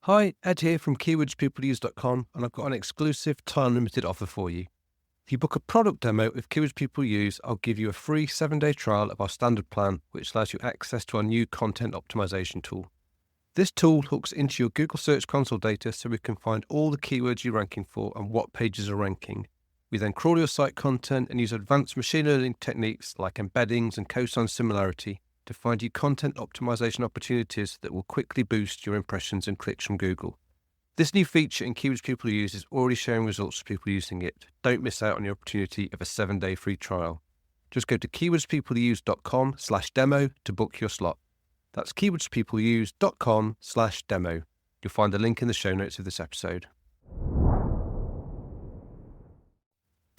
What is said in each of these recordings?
Hi, Ed here from keywordspeopleuse.com, and I've got an exclusive time-limited offer for you. If you book a product demo with Keywords People Use, I'll give you a free 7-day trial of our standard plan, which allows you access to our new content optimization tool. This tool hooks into your Google Search Console data so we can find all the keywords you're ranking for and what pages are ranking. We then crawl your site content and use advanced machine learning techniques like embeddings and cosine similarity to find you content optimization opportunities that will quickly boost your impressions and clicks from Google. This new feature in Keywords People Use is already showing results for people using it. Don't miss out on the opportunity of a 7-day free trial. Just go to keywordspeopleuse.com/demo to book your slot. That's keywordspeopleuse.com/demo. You'll find the link in the show notes of this episode.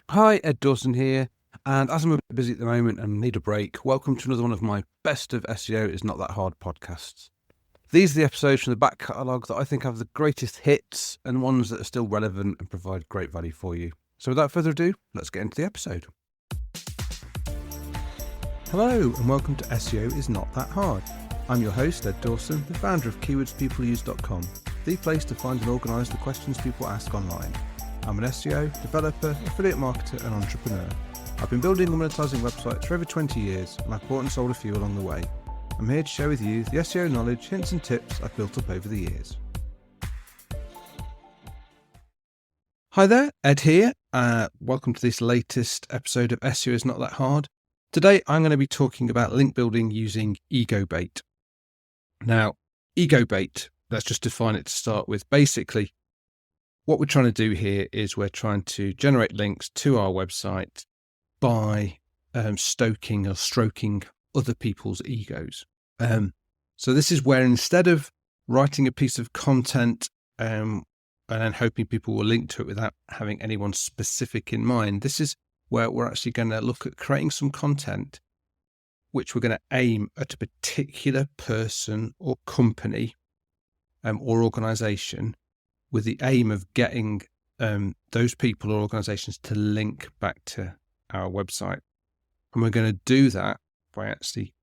Hi, Ed Dawson here. And as I'm a bit busy at the moment and need a break, welcome to another one of my Best of SEO is Not That Hard podcasts. These are the episodes from the back catalogue that I think have the greatest hits and ones that are still relevant and provide great value for you. So without further ado, let's get into the episode. Hello and welcome to SEO is Not That Hard. I'm your host, Ed Dawson, the founder of keywordspeopleuse.com, the place to find and organise the questions people ask online. I'm an SEO, developer, affiliate marketer and entrepreneur. I've been building and monetizing websites for over 20 years, and I've bought and sold a few along the way. I'm here to share with you the SEO knowledge, hints and tips I've built up over the years. Hi there, Ed here. Welcome to this latest episode of SEO is Not That Hard. Today I'm going to be talking about link building using EgoBait. Now, EgoBait, let's just define it to start with. Basically, what we're trying to do here is we're trying to generate links to our website by stoking or stroking other people's egos. So this is where instead of writing a piece of content and then hoping people will link to it without having anyone specific in mind, this is where we're actually going to look at creating some content which we're going to aim at a particular person or company or organization with the aim of getting those people or organizations to link back to our website. And we're going to do that by actually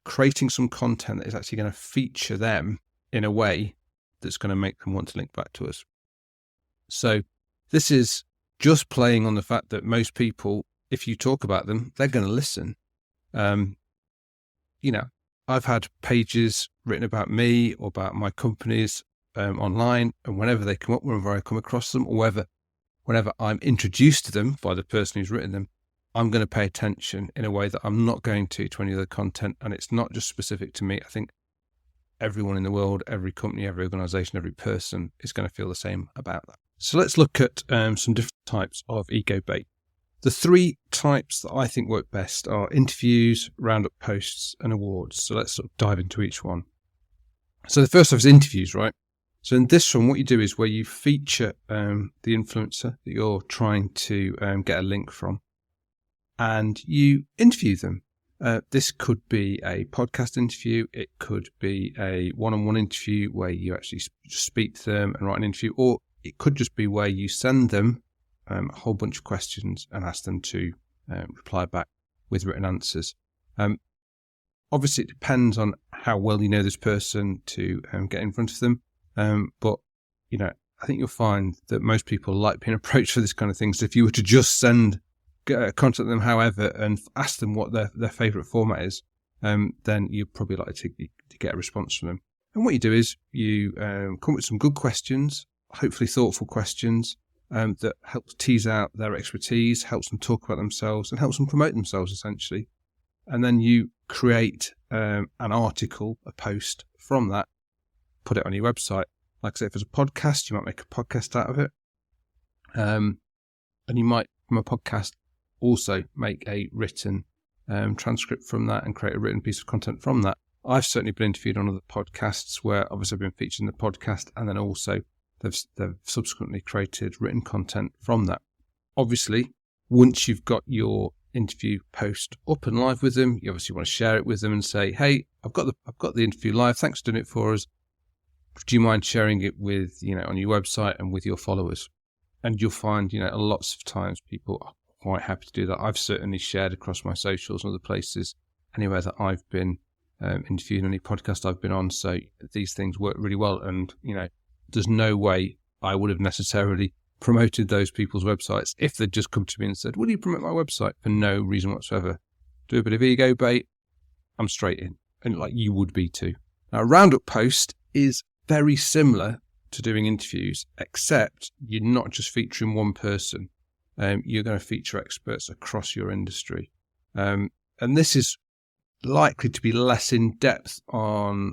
creating some content that is actually going to feature them in a way that's going to make them want to link back to us. So this is just playing on the fact that most people, if you talk about them, they're going to listen. I've had pages written about me or about my companies online, and whenever they come up, whenever I come across them, or whenever I'm introduced to them by the person who's written them, I'm going to pay attention in a way that I'm not going to any other content. And it's not just specific to me. I think everyone in the world, every company, every organization, every person is going to feel the same about that. So let's look at some different types of EgoBait. The 3 types that I think work best are interviews, roundup posts, and awards. So let's sort of dive into each one. So the first of is interviews, right? So in this one, what you do is where you feature the influencer that you're trying to get a link from, and you interview them. This could be a podcast interview. It could be a one-on-one interview where you actually just speak to them and write an interview, or it could just be where you send them a whole bunch of questions and ask them to reply back with written answers. Obviously, it depends on how well you know this person to get in front of them. But I think you'll find that most people like being approached for this kind of thing. So if you were to just contact them, however, and ask them what their favorite format is, then you're probably likely to get a response from them. And what you do is you come up with some good questions, hopefully thoughtful questions, that helps tease out their expertise, helps them talk about themselves, and helps them promote themselves, essentially. And then you create an article, a post from that, put it on your website. Like I say, if it's a podcast, you might make a podcast out of it. And you might, from a podcast, also make a written transcript from that and create a written piece of content from that. I've certainly been interviewed on other podcasts where obviously I've been featured in the podcast, and then also they've subsequently created written content from that. Obviously, once you've got your interview post up and live with them, you obviously want to share it with them and say, hey, I've got the interview live. Thanks for doing it for us. Do you mind sharing it with, on your website and with your followers? And you'll find, lots of times people are quite happy to do that. I've certainly shared across my socials and other places, anywhere that I've been interviewed, any podcast I've been on. So these things work really well. And, there's no way I would have necessarily promoted those people's websites if they'd just come to me and said, will you promote my website, for no reason whatsoever. Do a bit of EgoBait, I'm straight in, and like you would be too. Now, a roundup post is very similar to doing interviews, except you're not just featuring one person. You're going to feature experts across your industry. And this is likely to be less in depth on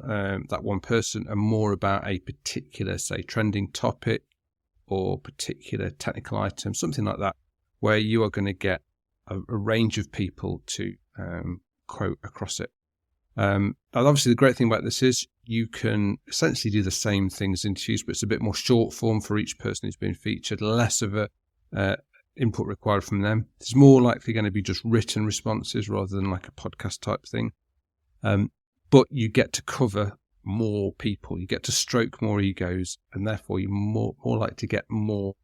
that one person and more about a particular, say, trending topic or particular technical item, something like that, where you are going to get a range of people to quote across it. And obviously the great thing about this is you can essentially do the same thing as interviews, but it's a bit more short form for each person who's been featured, less of a input required from them. It's more likely going to be just written responses rather than like a podcast type thing. But you get to cover more people, you get to stroke more egos, and therefore you're more likely to get more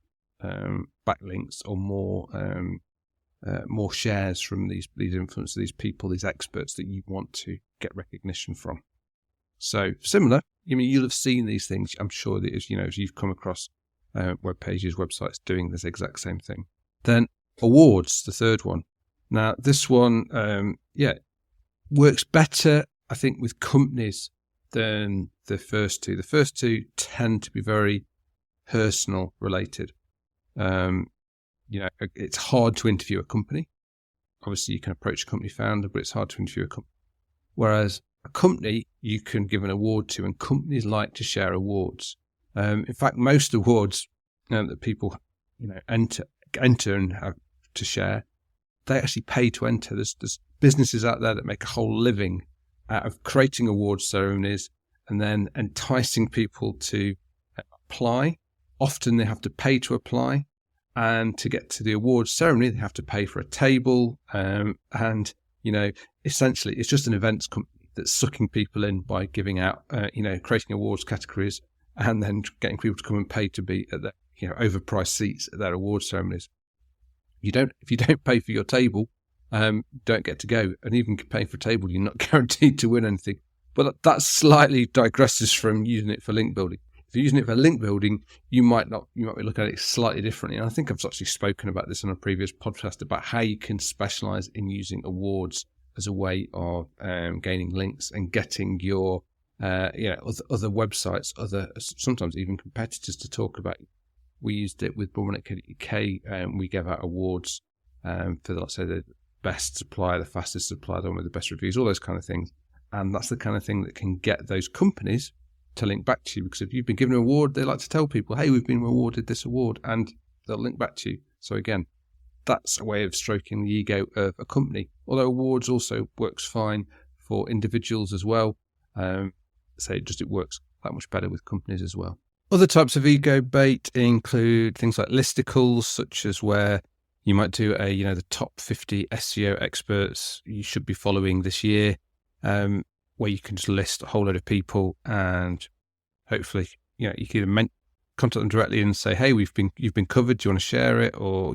backlinks or more shares from these influencers, these people, these experts that you want to get recognition from. So similar, I mean, you'll have seen these things. I'm sure that as you've come across web pages, websites doing this exact same thing. Then awards, the third one. Now this one, works better, I think, with companies than the first two. The first two tend to be very personal related. It's hard to interview a company. Obviously, you can approach a company founder, but it's hard to interview a company. Whereas a company, you can give an award to, and companies like to share awards. In fact, most awards that people enter and have to share, they actually pay to enter. There's businesses out there that make a whole living out of creating award ceremonies and then enticing people to apply. Often they have to pay to apply, and to get to the awards ceremony, they have to pay for a table. Essentially, it's just an events company that's sucking people in by giving out, creating awards categories and then getting people to come and pay to be at the, overpriced seats at their award ceremonies. If you don't pay for your table, don't get to go. And even paying for a table, you're not guaranteed to win anything. But that slightly digresses from using it for link building. If you're using it for link building, you might be looking at it slightly differently. And I think I've actually spoken about this on a previous podcast about how you can specialize in using awards as a way of gaining links and getting your other websites, sometimes even competitors to talk about. We used it with Bullrun.co.uk, and we gave out awards for, let's say, the best supplier, the fastest supplier, the one with the best reviews, all those kind of things. And that's the kind of thing that can get those companies to link back to you, because if you've been given an award, they like to tell people, hey, we've been awarded this award, and they'll link back to you. So again, that's a way of stroking the ego of a company. Although awards also works fine for individuals as well. It works that much better with companies as well. Other types of EgoBait include things like listicles, such as where you might do the top 50 SEO experts you should be following this year, where you can just list a whole load of people, and hopefully, you can either contact them directly and say, hey, you've been covered. Do you want to share it? Or,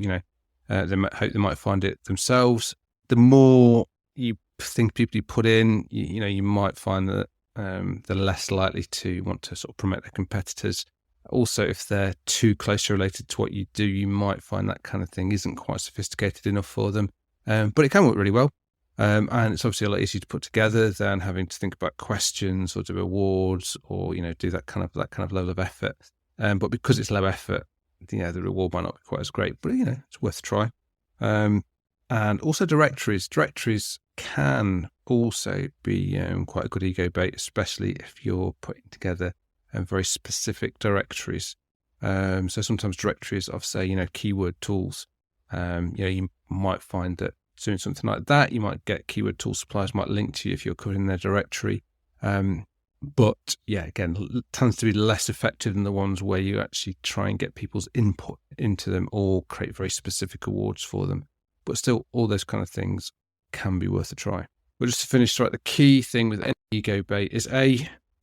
they might find it themselves. The more you think people you put in, you might find that they're less likely to want to sort of promote their competitors. Also, if they're too closely related to what you do, you might find that kind of thing isn't quite sophisticated enough for them. But it can work really well. And it's obviously a lot easier to put together than having to think about questions or do awards or, do that kind of level of effort. But because it's low effort, the reward might not be quite as great, but it's worth a try. And also directories. Directories can also be quite a good EgoBait, especially if you're putting together very specific directories. So sometimes directories of, say, keyword tools. You might find that doing something like that, you might get keyword tool suppliers might link to you if you're covering their directory. But again, it tends to be less effective than the ones where you actually try and get people's input into them or create very specific awards for them. But still, all those kind of things can be worth a try. But just to finish, the key thing with any EgoBait is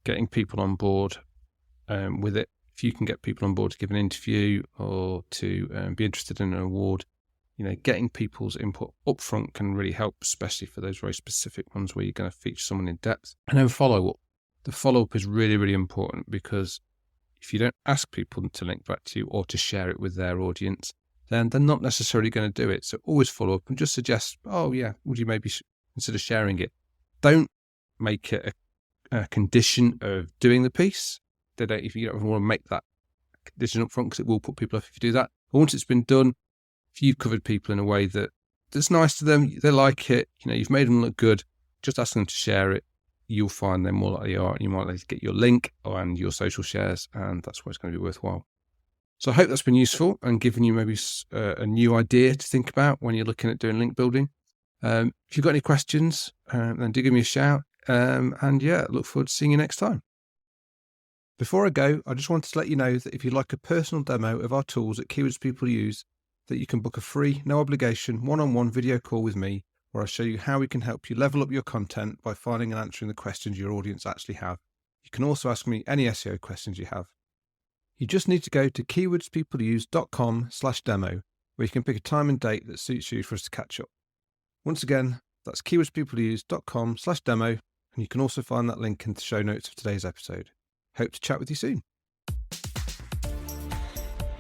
getting people on board with it. If you can get people on board to give an interview or to be interested in an award, getting people's input up front can really help, especially for those very specific ones where you're going to feature someone in depth. And then follow-up. The follow-up is really, really important because if you don't ask people to link back to you or to share it with their audience, then they're not necessarily going to do it. So always follow up and just suggest, oh yeah, would you maybe consider sharing it? Don't make it a condition of doing the piece. If you don't want to make that condition up front, because it will put people off if you do that. But once it's been done, if you've covered people in a way that's nice to them, they like it, you've made them look good, just ask them to share it. You'll find them more likely are, and you might like to get your link and your social shares, and that's where it's going to be worthwhile. So I hope that's been useful and given you maybe a new idea to think about when you're looking at doing link building. If you've got any questions, then do give me a shout. And yeah, look forward to seeing you next time. Before I go, I just wanted to let you know that if you'd like a personal demo of our tools at Keywords People Use, that you can book a free, no obligation, one-on-one video call with me, where I'll show you how we can help you level up your content by finding and answering the questions your audience actually have. You can also ask me any SEO questions you have. You just need to go to keywordspeopleuse.com/demo, where you can pick a time and date that suits you for us to catch up. Once again, that's keywordspeopleuse.com/demo, and you can also find that link in the show notes of today's episode. Hope to chat with you soon.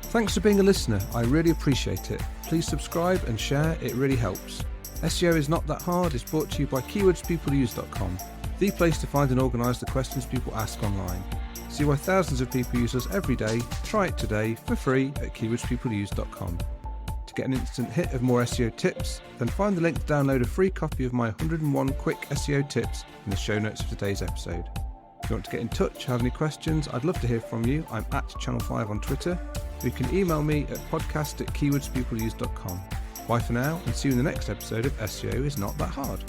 Thanks for being a listener. I really appreciate it. Please subscribe and share. It really helps. SEO is not that hard. It's brought to you by keywordspeopleuse.com, the place to find and organise the questions people ask online. See why thousands of people use us every day. Try it today for free at keywordspeopleuse.com. To get an instant hit of more SEO tips, then find the link to download a free copy of my 101 quick SEO tips in the show notes of today's episode. If you want to get in touch, have any questions, I'd love to hear from you. I'm at Channel 5 on Twitter. You can email me at podcast@keywordspeopleuse.com. Bye for now, and see you in the next episode of SEO is Not That Hard.